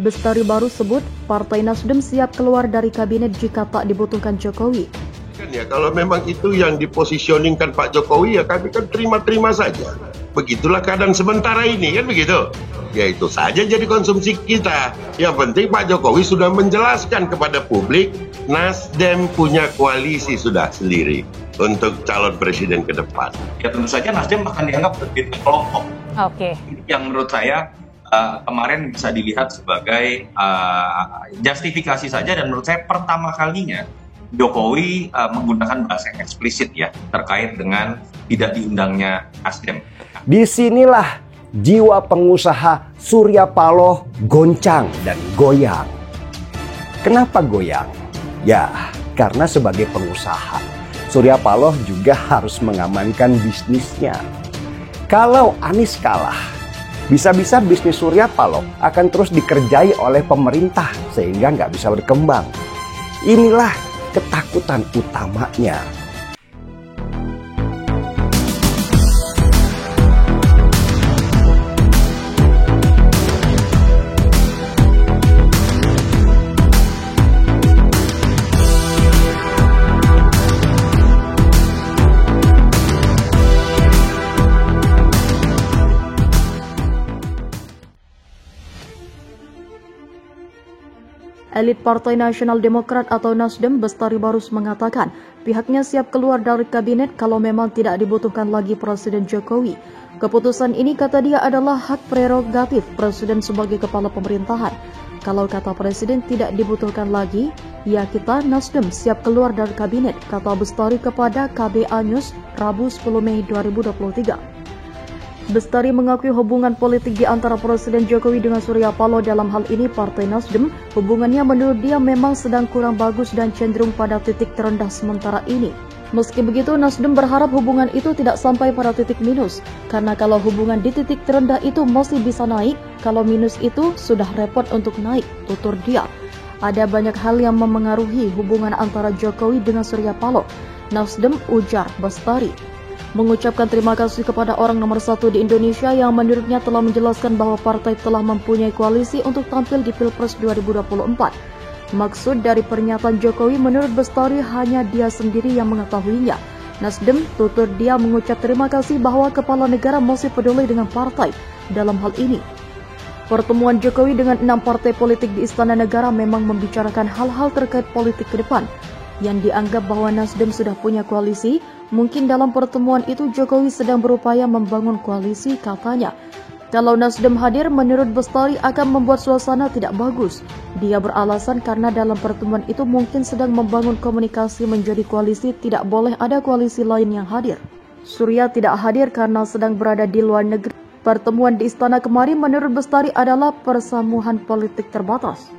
Bestari Baru sebut Partai Nasdem siap keluar dari kabinet jika tak dibutuhkan Jokowi. Ya, kalau memang itu yang dipositioningkan Pak Jokowi, ya kami kan terima-terima saja. Begitulah keadaan sementara ini, kan begitu. Ya itu saja jadi konsumsi kita. Yang penting Pak Jokowi sudah menjelaskan kepada publik, Nasdem punya koalisi sudah sendiri untuk calon presiden ke depan. Ya tentu saja Nasdem akan dianggap sebagai kelompok. Oke. Yang menurut saya kemarin bisa dilihat sebagai justifikasi saja, dan menurut saya pertama kalinya Jokowi menggunakan bahasa yang eksplisit ya terkait dengan tidak diundangnya Nasdem. Disinilah jiwa pengusaha Surya Paloh goncang dan goyang. Kenapa goyang? Ya, karena sebagai pengusaha Surya Paloh juga harus mengamankan bisnisnya. Kalau Anies kalah, bisa-bisa bisnis Surya Paloh akan terus dikerjai oleh pemerintah sehingga nggak bisa berkembang. Inilah ketakutan utamanya. Elit Partai Nasional Demokrat atau Nasdem, Bestari Barus mengatakan pihaknya siap keluar dari kabinet kalau memang tidak dibutuhkan lagi Presiden Jokowi. Keputusan ini, kata dia, adalah hak prerogatif Presiden sebagai kepala pemerintahan. Kalau kata Presiden tidak dibutuhkan lagi, ya kita Nasdem siap keluar dari kabinet, kata Bestari kepada KBA News Rabu 10 Mei 2023. Bestari mengakui hubungan politik di antara Presiden Jokowi dengan Surya Paloh, dalam hal ini Partai Nasdem, hubungannya menurut dia memang sedang kurang bagus dan cenderung pada titik terendah sementara ini. Meski begitu, Nasdem berharap hubungan itu tidak sampai pada titik minus, karena kalau hubungan di titik terendah itu masih bisa naik, kalau minus itu sudah repot untuk naik, tutur dia. Ada banyak hal yang memengaruhi hubungan antara Jokowi dengan Surya Paloh, Nasdem, ujar Bestari. Mengucapkan terima kasih kepada orang nomor satu di Indonesia yang menurutnya telah menjelaskan bahwa partai telah mempunyai koalisi untuk tampil di Pilpres 2024. Maksud dari pernyataan Jokowi menurut Bestari hanya dia sendiri yang mengetahuinya. Nasdem, tutur dia, mengucap terima kasih bahwa kepala negara masih peduli dengan partai dalam hal ini. Pertemuan Jokowi dengan 6 partai politik di Istana Negara memang membicarakan hal-hal terkait politik ke depan. Yang dianggap bahwa Nasdem sudah punya koalisi, mungkin dalam pertemuan itu Jokowi sedang berupaya membangun koalisi, katanya. Kalau Nasdem hadir, menurut Bestari akan membuat suasana tidak bagus. Dia beralasan karena dalam pertemuan itu mungkin sedang membangun komunikasi menjadi koalisi, tidak boleh ada koalisi lain yang hadir. Surya tidak hadir karena sedang berada di luar negeri. Pertemuan di Istana kemarin menurut Bestari adalah persamuhan politik terbatas.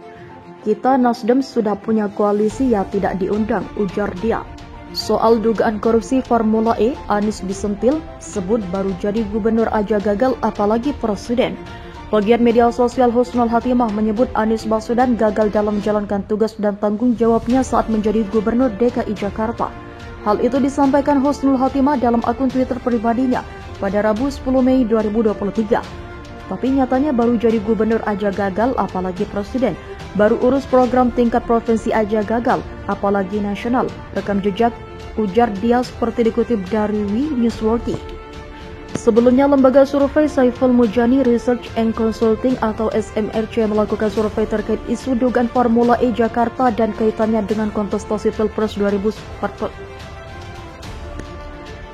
Kita Nasdem sudah punya koalisi, ya tidak diundang, ujar dia. Soal dugaan korupsi Formula E, Anies disentil, sebut baru jadi gubernur aja gagal apalagi presiden. Bagian media sosial Husnul Hatimah menyebut Anies Baswedan gagal dalam menjalankan tugas dan tanggung jawabnya saat menjadi gubernur DKI Jakarta. Hal itu disampaikan Husnul Hatimah dalam akun Twitter pribadinya pada Rabu 10 Mei 2023. Tapi nyatanya baru jadi gubernur aja gagal apalagi presiden. Baru urus program tingkat provinsi aja gagal, apalagi nasional. Rekam jejak, ujar dia seperti dikutip dari Newsworthy. Sebelumnya, lembaga survei Saiful Mujani Research and Consulting atau SMRC melakukan survei terkait isu dugaan Formula E Jakarta dan kaitannya dengan kontestasi Pilpres 2024.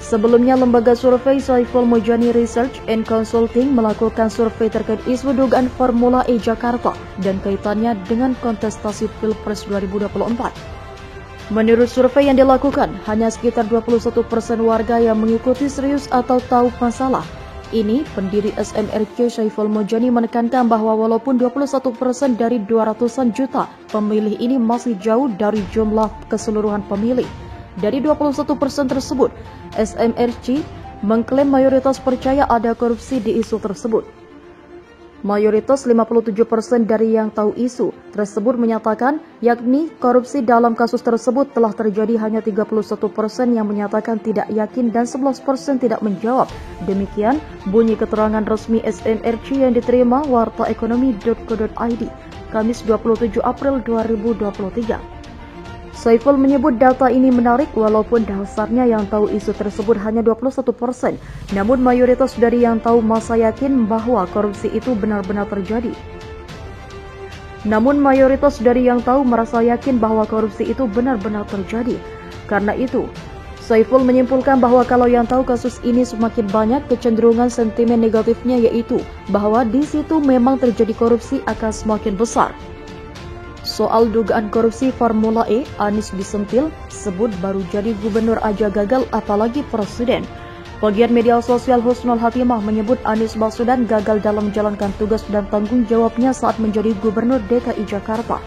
Sebelumnya, lembaga survei Saiful Mujani Research and Consulting melakukan survei terkait isu dugaan Formula E Jakarta dan kaitannya dengan kontestasi Pilpres 2024. Menurut survei yang dilakukan, hanya sekitar 21% warga yang mengikuti serius atau tahu masalah. Ini, pendiri SMRC Saiful Mujani menekankan bahwa walaupun 21% dari 200-an juta pemilih ini masih jauh dari jumlah keseluruhan pemilih. Dari 21% tersebut, SMRC mengklaim mayoritas percaya ada korupsi di isu tersebut. Mayoritas 57% dari yang tahu isu tersebut menyatakan, yakni korupsi dalam kasus tersebut telah terjadi, hanya 31% yang menyatakan tidak yakin dan 11% tidak menjawab. Demikian bunyi keterangan resmi SMRC yang diterima wartaekonomi.co.id. Kamis 27 April 2023. Saiful menyebut data ini menarik walaupun dasarnya yang tahu isu tersebut hanya 21%, namun mayoritas dari yang tahu masa yakin bahwa korupsi itu benar-benar terjadi. Namun mayoritas dari yang tahu merasa yakin bahwa korupsi itu benar-benar terjadi. Karena itu, Saiful menyimpulkan bahwa kalau yang tahu kasus ini semakin banyak, kecenderungan sentimen negatifnya yaitu bahwa di situ memang terjadi korupsi akan semakin besar. Soal dugaan korupsi Formula E, Anies disentil, sebut baru jadi gubernur aja gagal apalagi presiden. Bagian media sosial Husnul Hatimah menyebut Anies Baswedan gagal dalam menjalankan tugas dan tanggung jawabnya saat menjadi gubernur DKI Jakarta.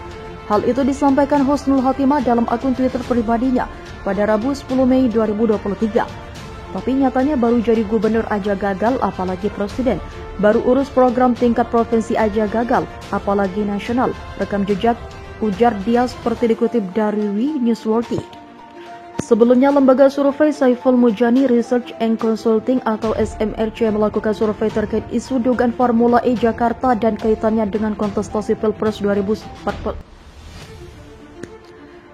Hal itu disampaikan Husnul Hatimah dalam akun Twitter pribadinya pada Rabu 10 Mei 2023. Tapi nyatanya baru jadi gubernur aja gagal apalagi presiden. Baru urus program tingkat provinsi aja gagal apalagi nasional. Rekam jejak, ujar dia seperti dikutip dari Newsworthy. Sebelumnya, lembaga survei Saiful Mujani Research and Consulting atau SMRC melakukan survei terkait isu dugaan Formula E Jakarta dan kaitannya dengan kontestasi Pilpres 2014.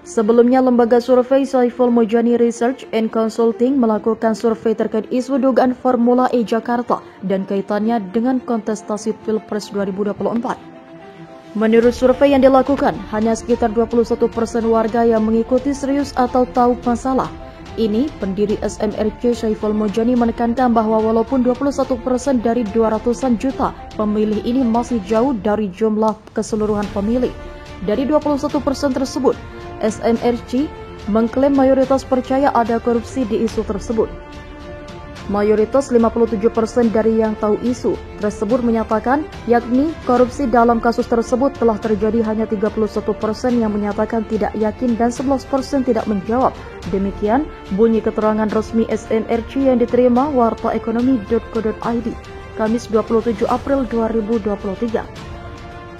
Sebelumnya, lembaga survei Saiful Mujani Research and Consulting melakukan survei terkait isu dugaan Formula E Jakarta dan kaitannya dengan kontestasi Pilpres 2024. Menurut survei yang dilakukan, hanya sekitar 21% warga yang mengikuti serius atau tahu masalah. Ini, pendiri SMRC Saiful Mujani menekankan bahwa walaupun 21% dari 200-an juta pemilih ini masih jauh dari jumlah keseluruhan pemilih. Dari 21% tersebut, SMRC mengklaim mayoritas percaya ada korupsi di isu tersebut. Mayoritas 57% dari yang tahu isu tersebut menyatakan, yakni korupsi dalam kasus tersebut telah terjadi, hanya 31% yang menyatakan tidak yakin dan 11% tidak menjawab. Demikian bunyi keterangan resmi SMRC yang diterima wartaekonomi.co.id, Kamis 27 April 2023.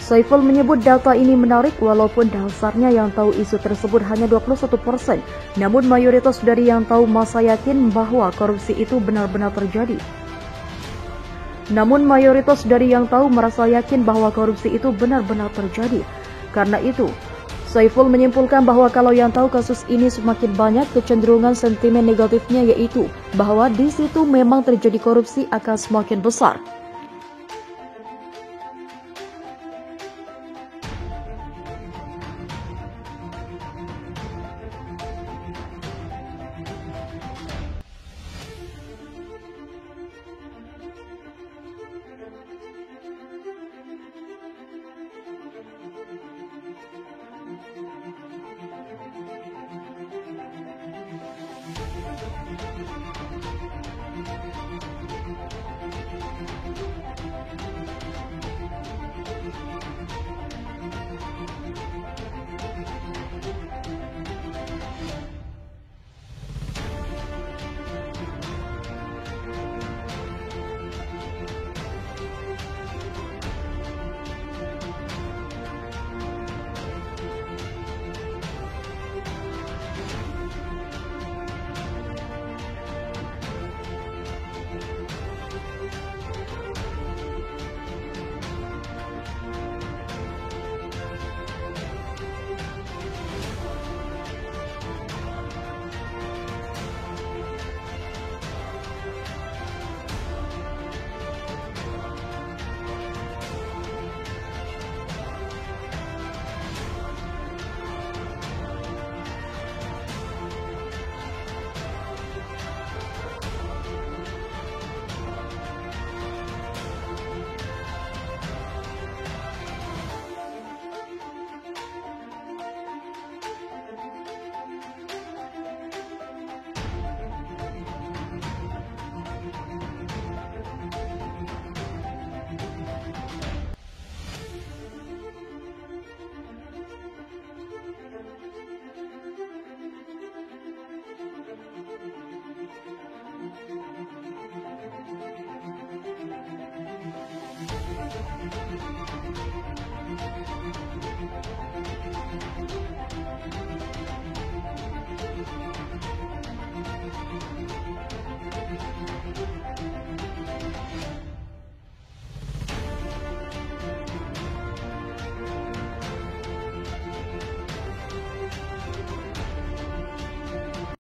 Saiful menyebut data ini menarik walaupun dasarnya yang tahu isu tersebut hanya 21%, namun mayoritas dari yang tahu masa yakin bahwa korupsi itu benar-benar terjadi. Namun mayoritas dari yang tahu merasa yakin bahwa korupsi itu benar-benar terjadi. Karena itu, Saiful menyimpulkan bahwa kalau yang tahu kasus ini semakin banyak, kecenderungan sentimen negatifnya yaitu bahwa di situ memang terjadi korupsi akan semakin besar.